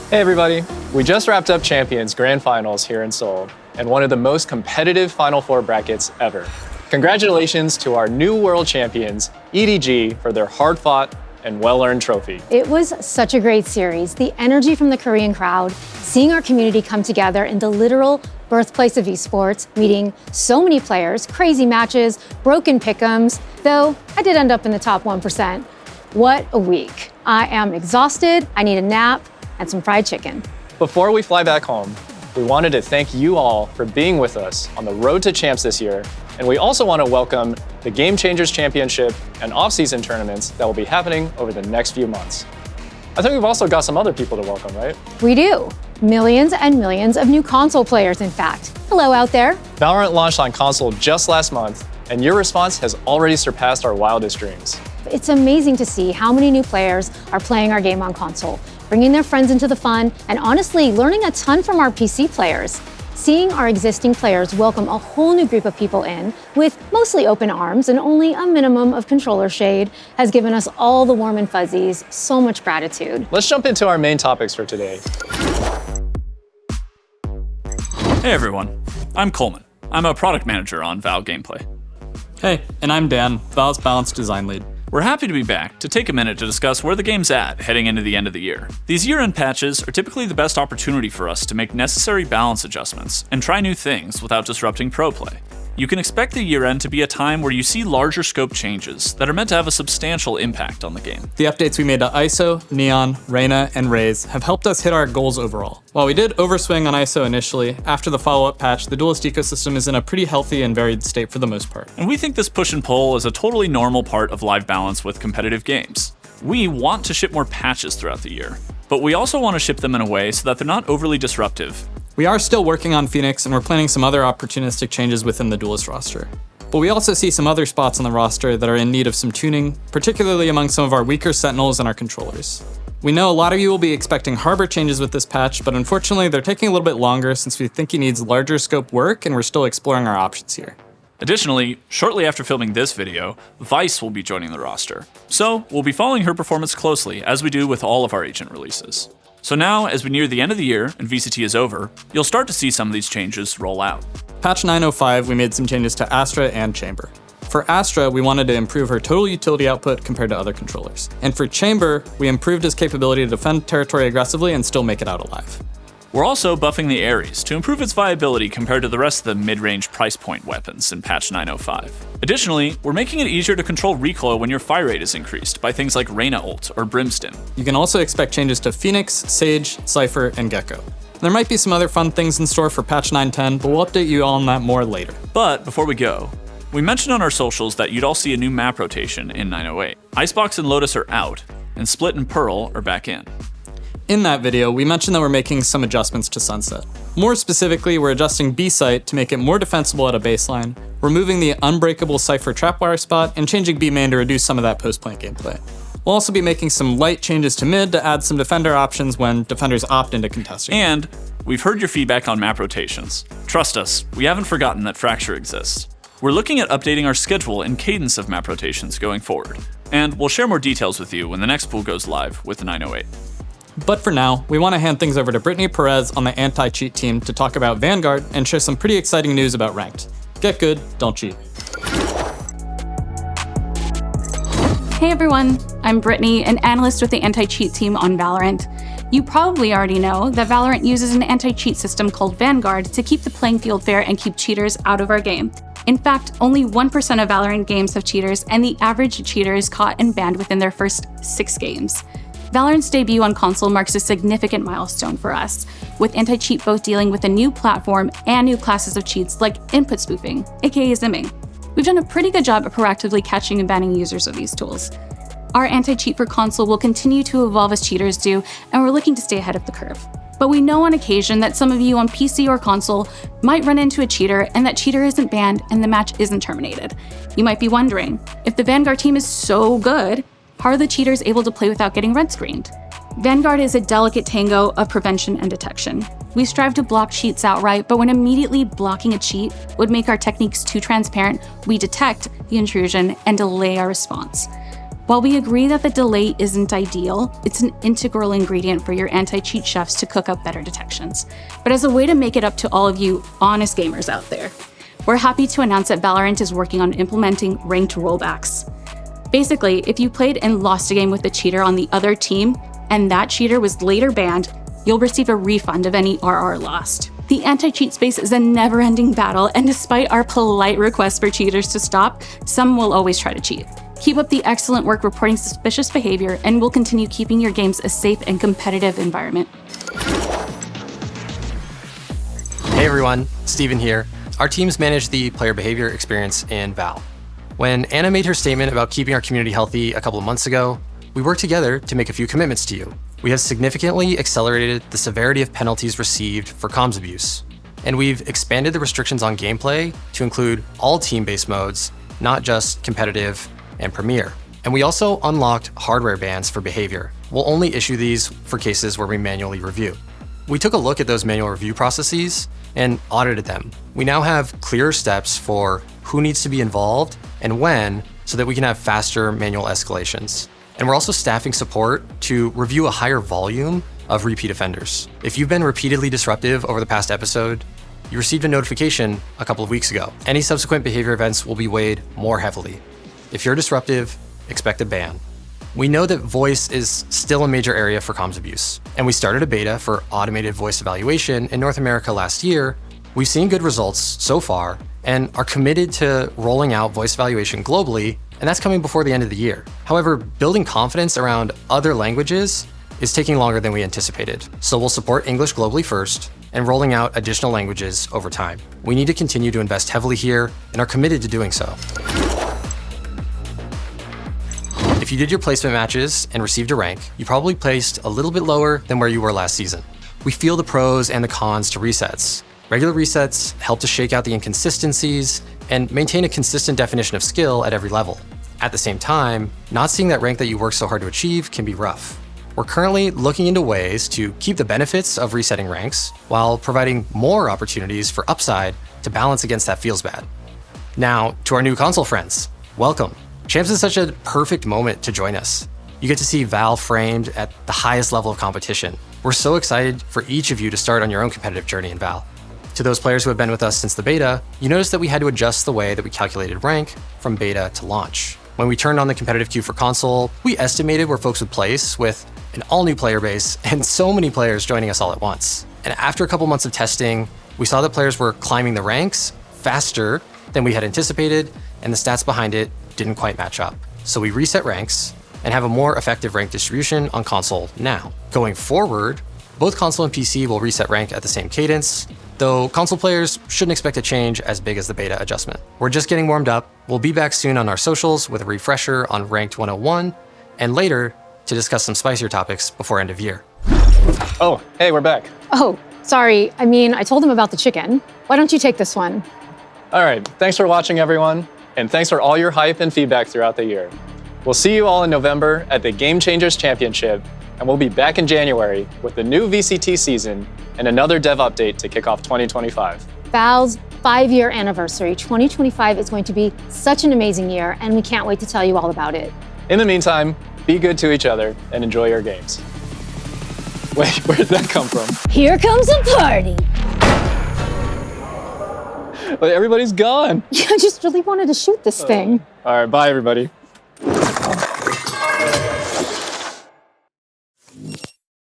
Hey everybody, we just wrapped up Champions Grand Finals here in Seoul, and one of the most competitive Final Four brackets ever. Congratulations to our new world champions, EDG, for their hard-fought and well-earned trophy. It was such a great series. The energy from the Korean crowd, seeing our community come together in the literal birthplace of esports, meeting so many players, crazy matches, broken pick'ems, though I did end up in the top 1%. What a week. I am exhausted, I need a nap, and some fried chicken. Before we fly back home, we wanted to thank you all for being with us on the road to champs this year, and we also want to welcome the Game Changers Championship and off-season tournaments that will be happening over the next few months. I think we've also got some other people to welcome, right? We do. Millions and millions of new console players, in fact. Hello out there. VALORANT launched on console just last month, and your response has already surpassed our wildest dreams. It's amazing to see how many new players are playing our game on console, bringing their friends into the fun, and honestly, learning a ton from our PC players. Seeing our existing players welcome a whole new group of people in, with mostly open arms and only a minimum of controller shade, has given us all the warm and fuzzies. So much gratitude. Let's jump into our main topics for today. Hey everyone, I'm Coleman. I'm a product manager on Val Gameplay. Hey, and I'm Dan, Val's Balance Design Lead. We're happy to be back to take a minute to discuss where the game's at heading into the end of the year. These year-end patches are typically the best opportunity for us to make necessary balance adjustments and try new things without disrupting pro play. You can expect the year-end to be a time where you see larger scope changes that are meant to have a substantial impact on the game. The updates we made to ISO, Neon, Reyna, and Raze have helped us hit our goals overall. While we did overswing on ISO initially, after the follow-up patch, the Duelist ecosystem is in a pretty healthy and varied state for the most part. And we think this push and pull is a totally normal part of live balance with competitive games. We want to ship more patches throughout the year, but we also want to ship them in a way so that they're not overly disruptive. We are still working on Phoenix, and we're planning some other opportunistic changes within the Duelist roster. But we also see some other spots on the roster that are in need of some tuning, particularly among some of our weaker Sentinels and our controllers. We know a lot of you will be expecting Harbor changes with this patch, but unfortunately they're taking a little bit longer since we think he needs larger scope work and we're still exploring our options here. Additionally, shortly after filming this video, Vice will be joining the roster. So we'll be following her performance closely as we do with all of our agent releases. So now, as we near the end of the year and VCT is over, you'll start to see some of these changes roll out. Patch 905, we made some changes to Astra and Chamber. For Astra, we wanted to improve her total utility output compared to other controllers. And for Chamber, we improved his capability to defend territory aggressively and still make it out alive. We're also buffing the Ares to improve its viability compared to the rest of the mid-range price point weapons in patch 905. Additionally, we're making it easier to control recoil when your fire rate is increased by things like Reyna ult or Brimstone. You can also expect changes to Phoenix, Sage, Cypher, and Gecko. There might be some other fun things in store for patch 910, but we'll update you all on that more later. But before we go, we mentioned on our socials that you'd all see a new map rotation in 908. Icebox and Lotus are out, and Split and Pearl are back in. In that video, we mentioned that we're making some adjustments to Sunset. More specifically, we're adjusting B-Site to make it more defensible at a baseline, removing the unbreakable Cypher trapwire spot, and changing B-Main to reduce some of that post-plant gameplay. We'll also be making some light changes to mid to add some defender options when defenders opt into contesting. And we've heard your feedback on map rotations. Trust us, we haven't forgotten that Fracture exists. We're looking at updating our schedule and cadence of map rotations going forward, and we'll share more details with you when the next pool goes live with the 908. But for now, we want to hand things over to Brittany Perez on the anti-cheat team to talk about Vanguard and share some pretty exciting news about Ranked. Get good, don't cheat. Hey everyone, I'm Brittany, an analyst with the anti-cheat team on Valorant. You probably already know that Valorant uses an anti-cheat system called Vanguard to keep the playing field fair and keep cheaters out of our game. In fact, only 1% of Valorant games have cheaters, and the average cheater is caught and banned within their first 6 games. Valorant's debut on console marks a significant milestone for us, with anti-cheat both dealing with a new platform and new classes of cheats like input spoofing, aka zimming. We've done a pretty good job at proactively catching and banning users of these tools. Our anti-cheat for console will continue to evolve as cheaters do, and we're looking to stay ahead of the curve. But we know on occasion that some of you on PC or console might run into a cheater, and that cheater isn't banned and the match isn't terminated. You might be wondering, if the Vanguard team is so good, how are the cheaters able to play without getting red screened? Vanguard is a delicate tango of prevention and detection. We strive to block cheats outright, but when immediately blocking a cheat would make our techniques too transparent, we detect the intrusion and delay our response. While we agree that the delay isn't ideal, it's an integral ingredient for your anti-cheat chefs to cook up better detections. But as a way to make it up to all of you honest gamers out there, we're happy to announce that Valorant is working on implementing ranked rollbacks. Basically, if you played and lost a game with a cheater on the other team, and that cheater was later banned, you'll receive a refund of any RR lost. The anti-cheat space is a never-ending battle, and despite our polite requests for cheaters to stop, some will always try to cheat. Keep up the excellent work reporting suspicious behavior, and we'll continue keeping your games a safe and competitive environment. Hey everyone, Steven here. Our teams manage the player behavior experience in Val. When Anna made her statement about keeping our community healthy a couple of months ago, we worked together to make a few commitments to you. We have significantly accelerated the severity of penalties received for comms abuse, and we've expanded the restrictions on gameplay to include all team-based modes, not just competitive and Premier. And we also unlocked hardware bans for behavior. We'll only issue these for cases where we manually review. We took a look at those manual review processes and audited them. We now have clearer steps for who needs to be involved and when, so that we can have faster manual escalations. And we're also staffing support to review a higher volume of repeat offenders. If you've been repeatedly disruptive over the past episode, you received a notification a couple of weeks ago. Any subsequent behavior events will be weighed more heavily. If you're disruptive, expect a ban. We know that voice is still a major area for comms abuse, and we started a beta for automated voice evaluation in North America last year. We've seen good results so far and are committed to rolling out voice evaluation globally, and that's coming before the end of the year. However, building confidence around other languages is taking longer than we anticipated. So we'll support English globally first and rolling out additional languages over time. We need to continue to invest heavily here and are committed to doing so. If you did your placement matches and received a rank, you probably placed a little bit lower than where you were last season. We feel the pros and the cons to resets. Regular resets help to shake out the inconsistencies and maintain a consistent definition of skill at every level. At the same time, not seeing that rank that you worked so hard to achieve can be rough. We're currently looking into ways to keep the benefits of resetting ranks while providing more opportunities for upside to balance against that feels bad. Now, to our new console friends, welcome. Champs is such a perfect moment to join us. You get to see Val framed at the highest level of competition. We're so excited for each of you to start on your own competitive journey in Val. To those players who have been with us since the beta, you notice that we had to adjust the way that we calculated rank from beta to launch. When we turned on the competitive queue for console, we estimated where folks would place with an all-new player base and so many players joining us all at once. And after a couple months of testing, we saw that players were climbing the ranks faster than we had anticipated, and the stats behind it didn't quite match up. So we reset ranks and have a more effective rank distribution on console now. Going forward, both console and PC will reset rank at the same cadence, though console players shouldn't expect a change as big as the beta adjustment. We're just getting warmed up. We'll be back soon on our socials with a refresher on Ranked 101, and later to discuss some spicier topics before end of year. Oh, hey, we're back. Oh, sorry. I told them about the chicken. Why don't you take this one? All right, thanks for watching, everyone, and thanks for all your hype and feedback throughout the year. We'll see you all in November at the Game Changers Championship, and we'll be back in January with the new VCT season and another dev update to kick off 2025. Val's 5-year anniversary, 2025 is going to be such an amazing year, and we can't wait to tell you all about it. In the meantime, be good to each other and enjoy your games. Wait, where did that come from? Here comes a party. Wait, everybody's gone. I just really wanted to shoot this thing. All right, bye, everybody.